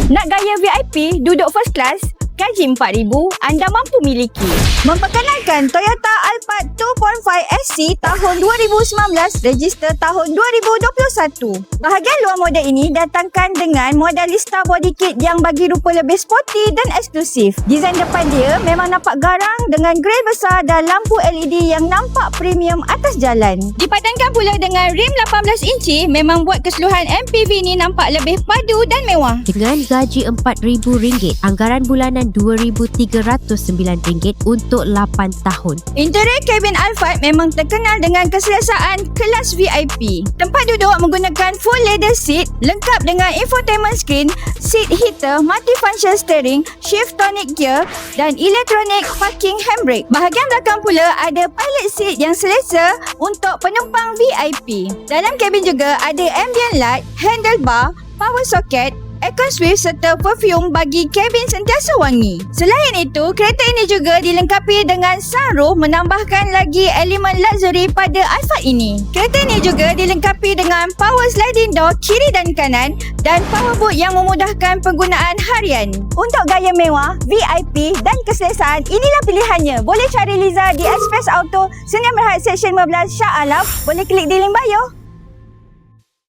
Nak gaya VIP, duduk first class, gaji RM4,000, anda mampu miliki. Memperkenalkan Toyota Alphard 2.5 SC tahun 2019, register tahun 2021. Bahagian luar model ini datangkan dengan modalista body kit yang bagi rupa lebih sporty dan eksklusif. Desain depan dia memang nampak garang dengan grill besar dan lampu LED yang nampak premium atas jalan. Dipadankan pula dengan rim 18 inci, memang buat keseluruhan MPV ni nampak lebih padu dan mewah. Dengan gaji RM4,000, anggaran bulanan RM2,309 untuk 8 tahun. Interior kabin Alphard memang terkenal dengan keselesaan kelas VIP. Tempat duduk menggunakan full leather seat, lengkap dengan infotainment screen, seat heater, multifunction steering, shift tonic gear dan electronic parking handbrake. Bahagian belakang pula ada pilot seat yang selesa untuk penumpang VIP. Dalam kabin juga ada ambient light, handlebar, power socket, aircon swift serta perfume bagi kabin sentiasa wangi. Selain itu, kereta ini juga dilengkapi dengan sunroof menambahkan lagi elemen luxury pada Alphard ini. Kereta ini juga dilengkapi dengan power sliding door kiri dan kanan dan power boot yang memudahkan penggunaan harian. Untuk gaya mewah, VIP dan keselesaan, inilah pilihannya. Boleh cari Liza di Express Auto, Sdn Bhd Seksyen 15 Shah Alam. Boleh klik di link bio.